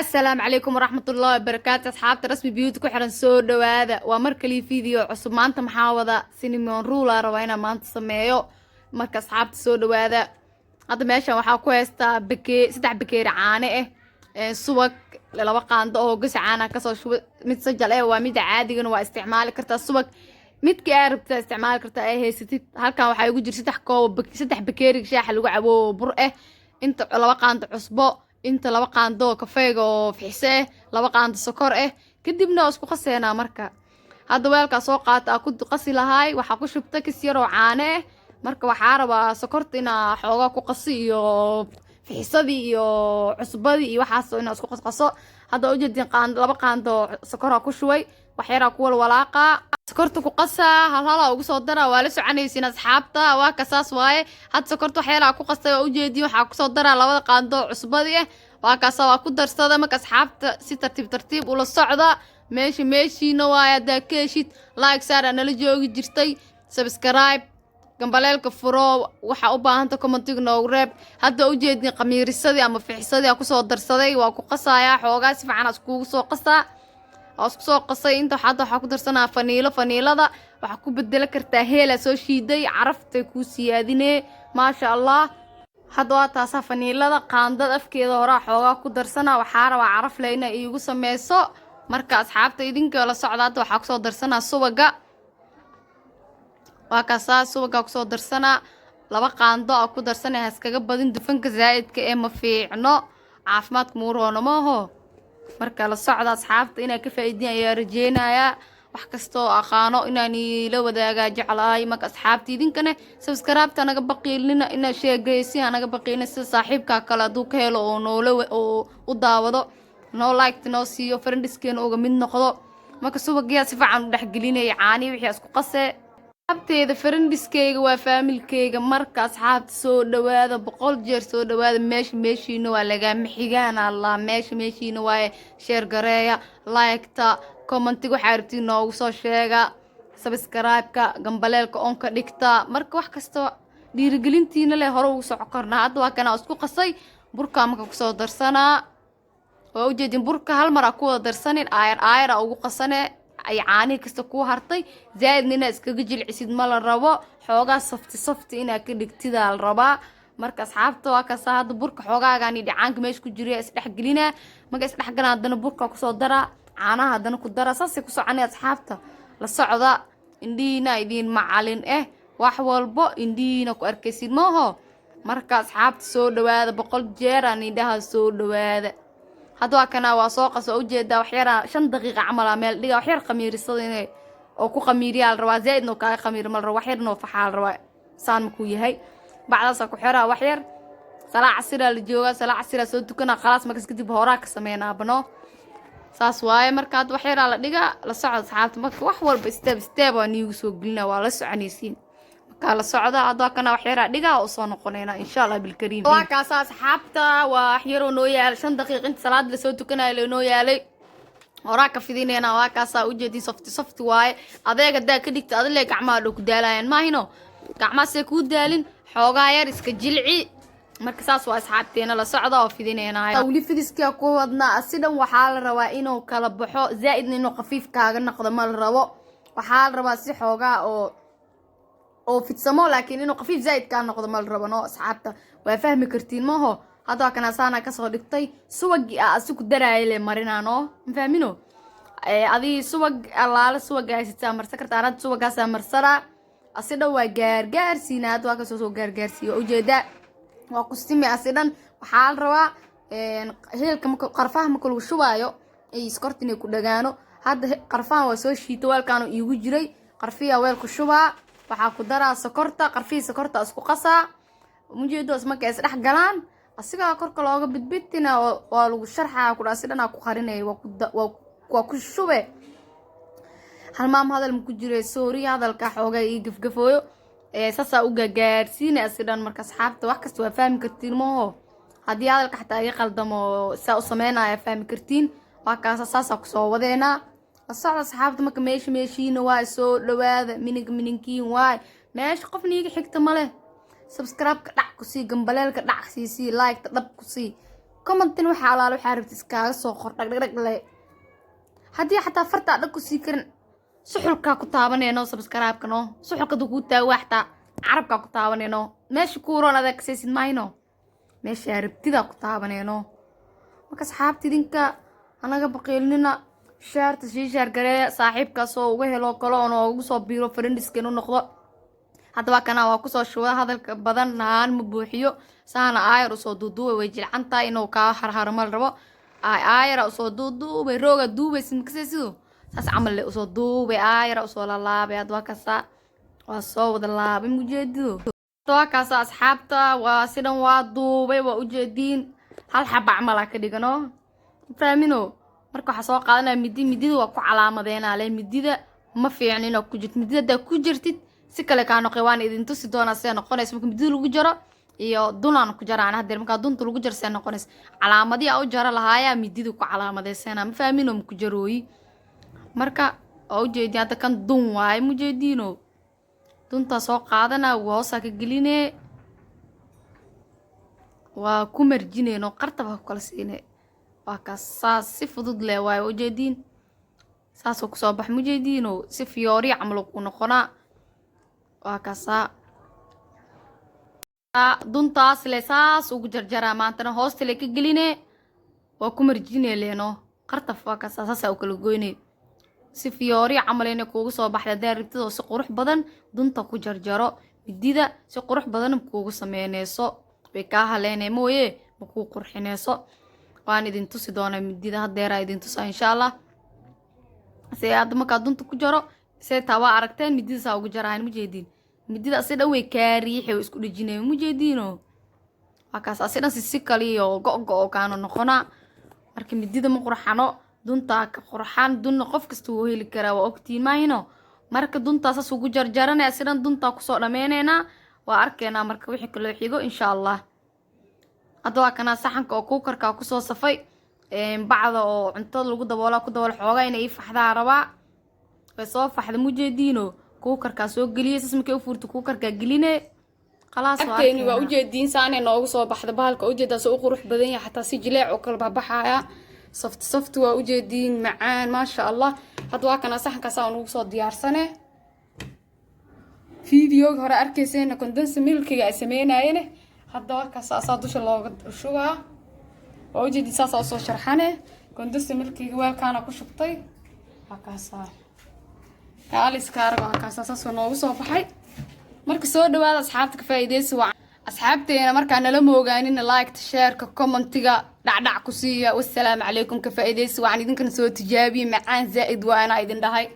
السلام عليكم ورحمة الله وبركاته أصحاب رسمي بيوتك وحرن سو دوادا ومركلي فيديو عصب مانتا محاوضة سينيمون رولا روينا مانتا سميو مركا أصحاب سو دوادا هذا ماشا waxaa ku heystaa saddex bakeeri caano subag laba qaando oo gas caana ka soo shubay mid sajal waa mid caadigan waa isticmaali kartaa subag midka aad rabtaa isticmaali kartaa ay haysatid halkan waxa ugu jira saddex bakeeri shaax lagu cabo bur inta laba qaando cusbo inta laba qaando kafeega oo fixse laba qaando sokor kadibna isku qaseena marka hadda weelka soo qaata ku qasi lahaay waxa ku shubta kis yar oo caano marka waxa rabaa sokorta ina xoogaa ku qasi iyo fixsadii iyo cusbadii iyo waxaas ina isku qasqaso hadda u jeedin laba qaando sokor ku shubay wax yar ku walaaqa sokorta ku qasa hal ugu soo dara waa la soconaysiin asxaabta waa ka saas waaye had sokorta wax yar ku qastay oo u jeedin waxa ku soo dara labada qaando cusbadii waa ka soo ku darsada marka asxaabta si tartiib ula socda meeshina waa ada keeshid like saara nala joogi jirtay subscribe gambaleelka furo waxa u baahanta commentiga noogu reeb hadda u jeedin qamiirisadii ama fixsadii ku soo darsaday waa ku qasaya xoogaa si fiican iskugu soo qasaa isku soo qasay inta waxa ku darsanaa faniilada waxa ku bedel kartaa heela soo shiiday carafta ku siyaadine ma sha Allah hadda waa taas faniilada qaandada afkeeda hore xoogaa ku darsanaa waxa rabaa caraf leeyna iigu sameeyso marka asxaabta idinka la socdaad waxa ku soo darsanaa subaga waa ka subaga ku soo darsanaa laba qaando ku darsanaa haskaga badin dufanka zaidka ma fiicno caafimaadka muuroono maaho marka la socda asxaabta inay ka faa'iideen ayaa rajeynaya wax kasto aqaano inaan la wadaaga jeclahay marka asxaabta idinkana subscribe-ta naga baqiilina ina sheegaysi anaga baqiilina si saaxiibka kale haduu ka helo oo noolo oo u daawado no like no siiyo friendskeena uga mid noqdo marka subagiya si fiican u dhaxgelinay caani wixii isku qasay abteeda friendskeyga waa familkeyga marka asxaabta soo dhawaada 100 jeer soo dhawaada meeshiina waa laga mixigaan Allah meeshiina waa share gareeya like ta commentiga waxa rabtiin noogu soo sheega subscribe-ka gambaleelka on ka dhigta marka wax kasto dhiirigelintiina leh hore ugu soo korna hadda waa kana isku qasay burka marka ku soo darsanaa oo u jeedin burka hal mar ku wada darsanin ayar ugu qasane ay caani kasta ku hartay zaadnina iskaga jilcisid ma la rabo xoogaa softi ina ka dhigtida la rabaa marka asxaabta waa ka saad burka xoogaagan dhicaanka meesh ku jira isdhaxgelina marka isdhaxgalan hadana burka ku soo dara caanaha hadana ku dara saasi ku soconay asxaabta la socda indhiina idin macalin wax walbo indhiina ku arkaysid maaho marka asxaabta soo dhawaada 100 jeer aan indhaha soo dhawaada hadda kana waa soo qaso u jeeda wax yar 5 daqiiqo camal meel dhiga wax yar qamiirisadina oo ku qamiiriyaal rabaa zaidno ka qamiir mal wax yar noo faxaal rabaa saan ku yahay bacdaas ku xiraa wax yar salaa casira la jooga salaa casira soo tukana khalaas markaas kadib horaa ka sameeyna bano saas waaye marka wax yar la dhiga la socod asxaabta marka wax walba step aan iigu soo gelina waa la soconaysiin kala socda hadda kana wax yar dhiga oo soo noqonayna insha Allah bil kariim waa ka asxaabta wax yar oo noo yaal 5 daqiiqo inta salaad la soo tukanayo noo yaalay horaa ka fidinayna waa ka u jeedin soft waaye adeega daa ka dhigta adle gacmaha dhow ku daalayaan ma hino gacmaha see ku daalin xoogaa yar iska jilci marka saas waa asxaabteena la socda oo fidinayna wali fidiska ku wadna asidan waxa la rabaa inuu kala baxo zaid inuu qafiif kaaga noqdo ma la rabo waxa la rabaa si xoogaa oo fitsamo laakiin inuu qafiif zaid ka noqdo ma la rabo no asxaabta waa fahmi kartiin maaho hadda kana saana ka soo dhigtay subagi asku daraayay marinaano ma fahmino adii subag alaala subag haysta marsa kartaa rad subagaas marsara asida waa gaargaarsiinaad waa ka soo gaargaarsiyo ujeeda waa qustimi asidan waxa la rabaa heelka qarfaha marka lagu shubaayo ay iskortina ku dhagaano hadda qarfaha waa soo shiito weelkaan iigu jiray qarfiya weelku shubaa waxa ku daraa sokorta sokorta isku qasaa mujeedo ismarka is dhax galaan asiga korka looga bidbitina waa lagu sharxaa ku dhaasidana ku qarinay waa ku shube hal maam hadal ku jiray sorry hadalka xooga ii gafgafooyo sasa u gaarsiin asidan marka asxaabta wax kasta waa fahmi kartiin maaho hadii hadalka xataa ay qaldamo saa u sameynaa fahmi kartiin waa ka saasa ku soo wadeena asxaabta asxaabta marka meeshiina waa soo dhawaada mininkiin waa meesh qof niiga xigta male subscribe ka dhac ku sii gambaleelka dhac sii like ta dhab ku sii commentin waxa alaal waxa rabti iskaaga soo qor dhag leh haddii xataa farta dhag ku sii karin suxulka ku taabanayno subscribe kano suxulka ku taawaaxta carabka ku taabanayno meesha ku roon adag saysid maayno meesha rabtida ku taabanayno marka asxaabti idinka anaga baqiilnina shaarta share gareeya saaxiibka soo uga helo kale oo ugu soo biiro friendskeenu noqdo hadaba kana waa ku soo shuba hadalka badan naan ma buuxiyo saana aayar soo duuduubay way jilcanta inuu ka harharmal rabo aayar soo duuduubay rooga duubay simkasiisu saas amal soo duubay aayar soo laabay hadaba kasa waa soo wada laabay mujeedido hadaba kasa asxaabta waa sidan waa duubay waa ujeedin hal xaba amal ka dhigano faamino marka waxa soo qaadanaa midida waa ku calaamadeena leh midida ma fiicnina ku jirtid midida ku jirtid si kale ka noqon waan idin tusi doona si noqonayso marka midida lagu jaro iyo dunaan ku jaraan haddii marka dunta lagu jar si noqonayso calaamadii u jara lahaaya midida ku calaamadeysan ma faamino ku jarooyi marka oo jeedin hadda kan dun waay mujeedino dunta soo qaadana waa ka gelinee waa ku marjineyno qartaba ku kala siinay waa ka saas si fudud leh way ujeedin saas oo ku soo bax mujeedino si fiyoori amal ku noqona waa ka saa duntaas le saas ugu jarjara maantana hoosta le ka geline waa ku marjinay leeno qartaf waa ka saas oo kala goynay si fiyoori amal inay kuugu soo baxda daaribtida si qurux badan dunta ku jarjaro midida si qurux badan kuugu sameynayso way ka haleenay mooye ma ku qurxinayso waan idin tusi doona midida hadeera idin tusa insha Allah si aad marka dunta ku jaro see tawa aragteen midida saa ugu jaraan mujeedin midida si dhawey ka riixay isku dhijinay mujeedino wakaas asidan si kaliyo go'o kaano noqona marka midida ma qurxano dunta ka qurxan dun qof kasta uu heli kara waa ogtiin maayno marka dunta saas ugu jarjaranay asidan dunta ku soo dhameynayna waa arkeena marka wixii kale xigo insha Allah adoo kana saxanka oo ku karka ku soo safay bacda oo cunto lagu daboolo xooga inay faxdaa raba way soo faxda mujeedino ku karka soo galiyay sismkay u furto ku karka geline khalaas waa arkeen waa ujeedin saanay noogu soo baxda bahalka ujeedaa soo qurux badan yahay xataa si jileec oo kala baxaya soft waa ujeedin macaan ma sha Allah hadwa kana saxanka saan ugu soo diyaarsanay video hore arkaysayna condensed milk-ga ay sameynayeen hadda ka saasa dusha looga shuba oo ujeedin saasa soo sharxane condensed milk-ga weelkaana ku shubtay hakaasa kaalis kaarga hakaasa soo noogu soo baxay marka soo dhawaada asxaabta ka faa'iideysi waa asxaabteena marka nala moogaanin like share ka commentiga dhacdhac ku siiya wassalaam calaykum ka faa'iideysi waan idinkan soo tijaabiye macaan zaid waa ana idin dhahay